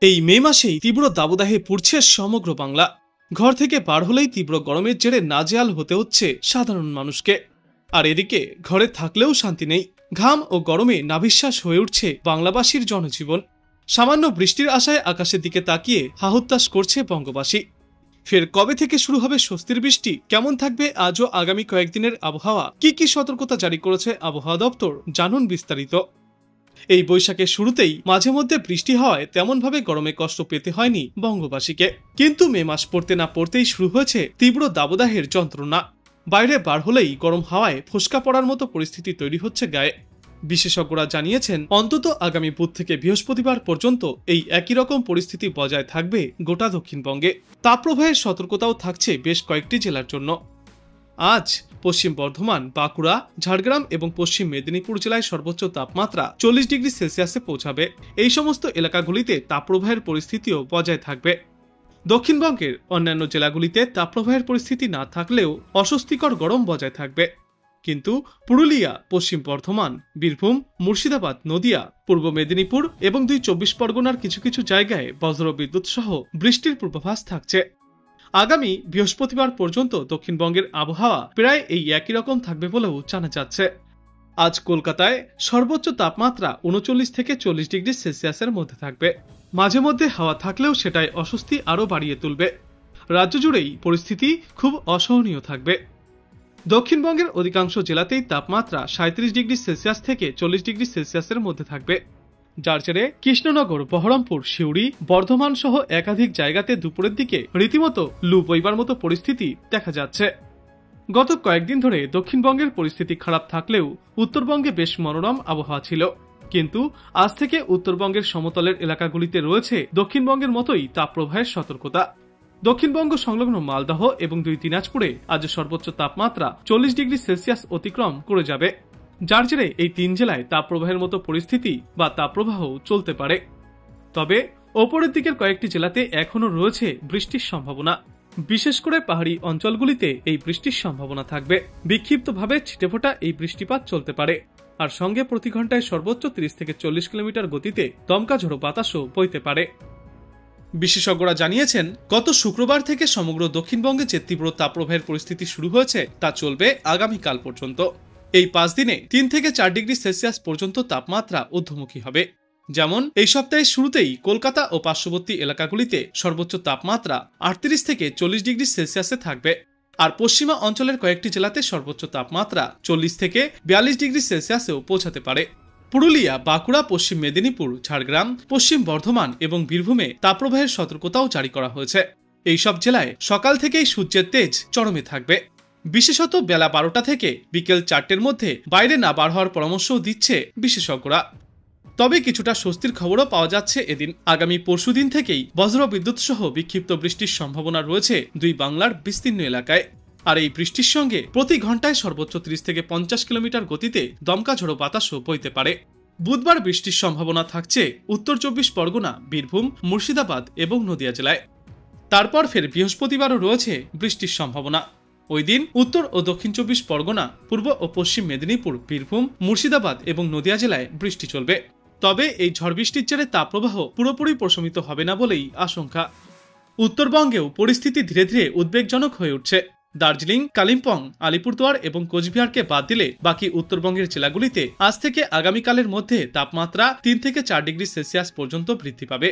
এই মে মাসেই তীব্র দাবদাহে পুড়ছে সমগ্র বাংলা। ঘর থেকে বার হলেই তীব্র গরমের জেরে নাজেহাল হতে হচ্ছে সাধারণ মানুষকে। আর এদিকে ঘরে থাকলেও শান্তি নেই, ঘাম ও গরমে নাভিশ্বাস হয়ে উঠছে বাংলাবাসীর জনজীবন। সামান্য বৃষ্টির আশায় আকাশের দিকে তাকিয়ে হাহুত্তাশ করছে বঙ্গবাসী। ফের কবে থেকে শুরু হবে স্বস্তির বৃষ্টি, কেমন থাকবে আজও আগামী কয়েকদিনের আবহাওয়া, কি সতর্কতা জারি করেছে আবহাওয়া দপ্তর, জানুন বিস্তারিত। এই বৈশাখের শুরুতেই মাঝে মধ্যে বৃষ্টি হওয়ায় তেমনভাবে গরমে কষ্ট পেতে হয়নি বঙ্গবাসীকে, কিন্তু মে মাস পড়তে না পড়তেই শুরু হয়েছে তীব্র দাবদাহের যন্ত্রণা। বাইরে বার হলেই গরম হাওয়ায় ফোসকা পড়ার মতো পরিস্থিতি তৈরি হচ্ছে গায়ে। বিশেষজ্ঞরা জানিয়েছেন অন্তত আগামী বুধ থেকে বৃহস্পতিবার পর্যন্ত এই একই রকম পরিস্থিতি বজায় থাকবে গোটা দক্ষিণবঙ্গে। তাপপ্রবাহের সতর্কতাও থাকছে বেশ কয়েকটি জেলার জন্য। আজ পশ্চিম বর্ধমান, বাঁকুড়া, ঝাড়গ্রাম এবং পশ্চিম মেদিনীপুর জেলায় সর্বোচ্চ তাপমাত্রা 40 ডিগ্রি সেলসিয়াসে পৌঁছাবে। এই সমস্ত এলাকাগুলিতে তাপপ্রবাহের পরিস্থিতিও বজায় থাকবে। দক্ষিণবঙ্গের অন্যান্য জেলাগুলিতে তাপপ্রবাহের পরিস্থিতি না থাকলেও অস্বস্তিকর গরম বজায় থাকবে, কিন্তু পুরুলিয়া, পশ্চিম বর্ধমান, বীরভূম, মুর্শিদাবাদ, নদিয়া, পূর্ব মেদিনীপুর এবং 24 পরগনার কিছু কিছু জায়গায় বজ্রবিদ্যুৎ সহ বৃষ্টির পূর্বাভাস থাকছে। আগামী বৃহস্পতিবার পর্যন্ত দক্ষিণবঙ্গের আবহাওয়া প্রায় এই একই রকম থাকবে বলেও জানা যাচ্ছে। আজ কলকাতায় সর্বোচ্চ তাপমাত্রা 39 থেকে 40 ডিগ্রি সেলসিয়াসের মধ্যে থাকবে। মাঝে মধ্যে হাওয়া থাকলেও সেটাই অস্বস্তি আরও বাড়িয়ে তুলবে। রাজ্য জুড়েই পরিস্থিতি খুব অসহনীয় থাকবে। দক্ষিণবঙ্গের অধিকাংশ জেলাতেই তাপমাত্রা 37 ডিগ্রি সেলসিয়াস থেকে 40 ডিগ্রি সেলসিয়াসের মধ্যে থাকবে, যার জেরে কৃষ্ণনগর, বহরমপুর, সিউড়ি, বর্ধমান সহ একাধিক জায়গাতে দুপুরের দিকে রীতিমতো লু বইবার মতো পরিস্থিতি দেখা যাচ্ছে। গত কয়েকদিন ধরে দক্ষিণবঙ্গের পরিস্থিতি খারাপ থাকলেও উত্তরবঙ্গে বেশ মনোরম আবহাওয়া ছিল, কিন্তু আজ থেকে উত্তরবঙ্গের সমতলের এলাকাগুলিতে রয়েছে দক্ষিণবঙ্গের মতোই তাপপ্রবাহের সতর্কতা। দক্ষিণবঙ্গ সংলগ্ন মালদহ এবং 2 দিনাজপুরে আজ সর্বোচ্চ তাপমাত্রা 40 ডিগ্রি সেলসিয়াস অতিক্রম করে যাবে, যার জেরে এই 3 জেলায় তাপপ্রবাহের মতো পরিস্থিতি বা তাপপ্রবাহ চলতে পারে। তবে ওপরের দিকের কয়েকটি জেলাতে এখনও রয়েছে বৃষ্টির সম্ভাবনা। বিশেষ করে পাহাড়ি অঞ্চলগুলিতে এই বৃষ্টির সম্ভাবনা থাকবে। বিক্ষিপ্তভাবে ছিটেফোঁটা এই বৃষ্টিপাত চলতে পারে, আর সঙ্গে প্রতি ঘন্টায় সর্বোচ্চ 30 থেকে 40 কিলোমিটার গতিতে দমকা ঝোড়ো বাতাসও বইতে পারে। বিশেষজ্ঞরা জানিয়েছেন গত শুক্রবার থেকে সমগ্র দক্ষিণবঙ্গে যে তীব্র তাপপ্রবাহের পরিস্থিতি শুরু হয়েছে তা চলবে আগামীকাল পর্যন্ত। এই 5 দিনে 3 থেকে 4 ডিগ্রি সেলসিয়াস পর্যন্ত তাপমাত্রা ঊর্ধ্বমুখী হবে। যেমন এই সপ্তাহের শুরুতেই কলকাতা ও পার্শ্ববর্তী এলাকাগুলিতে সর্বোচ্চ তাপমাত্রা 38 থেকে 40 ডিগ্রি সেলসিয়াসে থাকবে, আর পশ্চিমা অঞ্চলের কয়েকটি জেলাতে সর্বোচ্চ তাপমাত্রা 40 থেকে 42 ডিগ্রি সেলসিয়াসেও পৌঁছাতে পারে। পুরুলিয়া, বাঁকুড়া, পশ্চিম মেদিনীপুর, ঝাড়গ্রাম, পশ্চিম বর্ধমান এবং বীরভূমে তাপপ্রবাহের সতর্কতাও জারি করা হয়েছে। এই সব জেলায় সকাল থেকেই সূর্যের তেজ চরমে থাকবে। বিশেষত বেলা 12টা থেকে বিকেল 4টের মধ্যে বাইরে না বার হওয়ার পরামর্শও দিচ্ছে বিশেষজ্ঞরা। তবে কিছুটা স্বস্তির খবরও পাওয়া যাচ্ছে এদিন। আগামী পরশুদিন থেকেই বজ্রবিদ্যুৎ সহ বিক্ষিপ্ত বৃষ্টির সম্ভাবনা রয়েছে 2 বাংলার বিস্তীর্ণ এলাকায়, আর এই বৃষ্টির সঙ্গে প্রতি ঘন্টায় সর্বোচ্চ 30 থেকে 50 কিলোমিটার গতিতে দমকা ঝোড়ো বাতাসও বইতে পারে। বুধবার বৃষ্টির সম্ভাবনা থাকছে উত্তর 24 পরগনা, বীরভূম, মুর্শিদাবাদ এবং নদিয়া জেলায়। তারপর ফের বৃহস্পতিবারও রয়েছে বৃষ্টির সম্ভাবনা। ওই দিন উত্তর ও দক্ষিণ 24 পরগনা, পূর্ব ও পশ্চিম মেদিনীপুর, বীরভূম, মুর্শিদাবাদ এবং নদিয়া জেলায় বৃষ্টি চলবে। তবে এই ঝড় বৃষ্টির জেরে তাপপ্রবাহ পুরোপুরি প্রশমিত হবে না বলেই আশঙ্কা। উত্তরবঙ্গেও পরিস্থিতি ধীরে ধীরে উদ্বেগজনক হয়ে উঠছে। দার্জিলিং, কালিম্পং, আলিপুরদুয়ার এবং কোচবিহারকে বাদ দিলে বাকি উত্তরবঙ্গের জেলাগুলিতে আজ থেকে আগামীকালের মধ্যে তাপমাত্রা 3 থেকে 4 ডিগ্রি সেলসিয়াস পর্যন্ত বৃদ্ধি পাবে।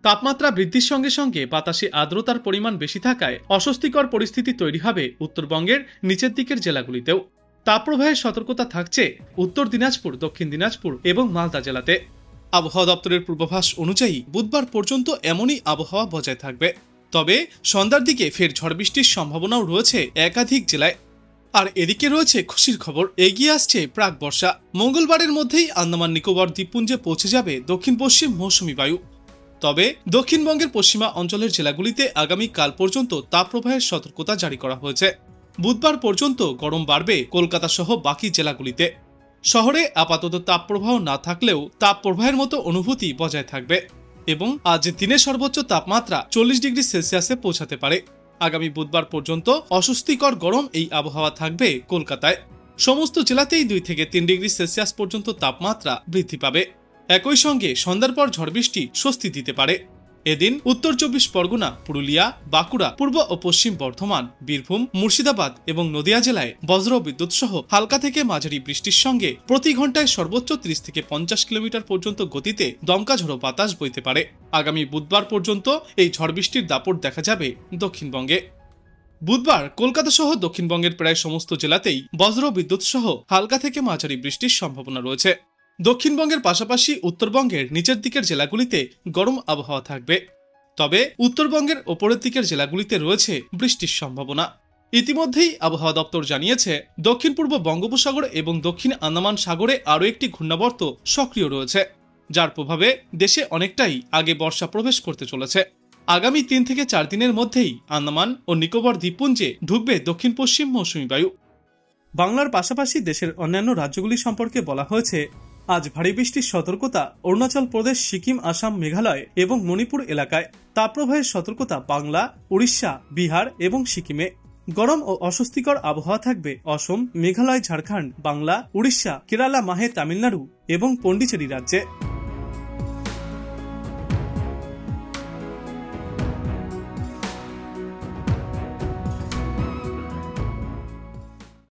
তাপমাত্রা বৃদ্ধির সঙ্গে সঙ্গে বাতাসে আর্দ্রতার পরিমাণ বেশি থাকায় অস্বস্তিকর পরিস্থিতি তৈরি হবে উত্তরবঙ্গের নিচের দিকের জেলাগুলিতেও। তাপপ্রবাহের সতর্কতা থাকছে উত্তর দিনাজপুর, দক্ষিণ দিনাজপুর এবং মালদা জেলাতে। আবহাওয়া দপ্তরের পূর্বাভাস অনুযায়ী বুধবার পর্যন্ত এমনই আবহাওয়া বজায় থাকবে। তবে সন্ধ্যার দিকে ফের ঝড় বৃষ্টির সম্ভাবনাও রয়েছে একাধিক জেলায়। আর এদিকে রয়েছে খুশির খবর, এগিয়ে আসছে প্রাক বর্ষা। মঙ্গলবারের মধ্যেই আন্দামান নিকোবর দ্বীপপুঞ্জে পৌঁছে যাবে দক্ষিণ পশ্চিম মৌসুমী বায়ু। তবে দক্ষিণবঙ্গের পশ্চিমা অঞ্চলের জেলাগুলিতে আগামীকাল পর্যন্ত তাপপ্রবাহের সতর্কতা জারি করা হয়েছে। বুধবার পর্যন্ত গরম বাড়বে কলকাতা সহ বাকি জেলাগুলিতে। শহরে আপাতত তাপপ্রবাহ না থাকলেও তাপপ্রবাহের মতো অনুভূতি বজায় থাকবে এবং আজ দিনে সর্বোচ্চ তাপমাত্রা 40 ডিগ্রি সেলসিয়াসে পৌঁছাতে পারে। আগামী বুধবার পর্যন্ত অস্বস্তিকর গরম এই আবহাওয়া থাকবে কলকাতায়। সমস্ত জেলাতেই 2 থেকে 3 ডিগ্রি সেলসিয়াস পর্যন্ত তাপমাত্রা বৃদ্ধি পাবে। একই সঙ্গে সন্ধ্যার পর ঝড় বৃষ্টি স্বস্তি দিতে পারে। এদিন উত্তর 24 পরগনা, পুরুলিয়া, বাঁকুড়া, পূর্ব ও পশ্চিম বর্ধমান, বীরভূম, মুর্শিদাবাদ এবং নদিয়া জেলায় বজ্র বিদ্যুৎ সহ হালকা থেকে মাঝারি বৃষ্টির সঙ্গে প্রতি ঘন্টায় সর্বোচ্চ 30 থেকে 50 কিলোমিটার পর্যন্ত গতিতে দমকা ঝোড়ো বাতাস বইতে পারে। আগামী বুধবার পর্যন্ত এই ঝড় বৃষ্টির দাপট দেখা যাবে দক্ষিণবঙ্গে। বুধবার কলকাতা সহ দক্ষিণবঙ্গের প্রায় সমস্ত জেলাতেই বজ্র বিদ্যুৎ সহ হালকা থেকে মাঝারি বৃষ্টির সম্ভাবনা রয়েছে। দক্ষিণবঙ্গের পাশাপাশি উত্তরবঙ্গের নিচের দিকের জেলাগুলিতে গরম আবহাওয়া থাকবে, তবে উত্তরবঙ্গের ওপরের দিকের জেলাগুলিতে রয়েছে বৃষ্টির সম্ভাবনা। ইতিমধ্যেই আবহাওয়া দপ্তর জানিয়েছে, দক্ষিণ পূর্ব বঙ্গোপসাগর এবং দক্ষিণ আন্দামান সাগরে আরও একটি ঘূর্ণাবর্ত সক্রিয় রয়েছে, যার প্রভাবে দেশে অনেকটাই আগে বর্ষা প্রবেশ করতে চলেছে। আগামী 3 থেকে 4 দিনের মধ্যেই আন্দামান ও নিকোবর দ্বীপপুঞ্জে ঢুকবে দক্ষিণ পশ্চিম মৌসুমী বায়ু। বাংলার পাশাপাশি দেশের অন্যান্য রাজ্যগুলি সম্পর্কে বলা হয়েছে, আজ ভারী বৃষ্টির সতর্কতা অরুণাচল প্রদেশ, সিকিম, আসাম, মেঘালয় এবং মণিপুর এলাকায়। তাপপ্রবাহের সতর্কতা বাংলা, উড়িষ্যা, বিহার এবং সিকিমে। গরম ও অস্বস্তিকর আবহাওয়া থাকবে অসম, মেঘালয়, ঝাড়খণ্ড, বাংলা, উড়িষ্যা, কেরালা, মাহে, তামিলনাড়ু এবং পন্ডিচেরি রাজ্যে।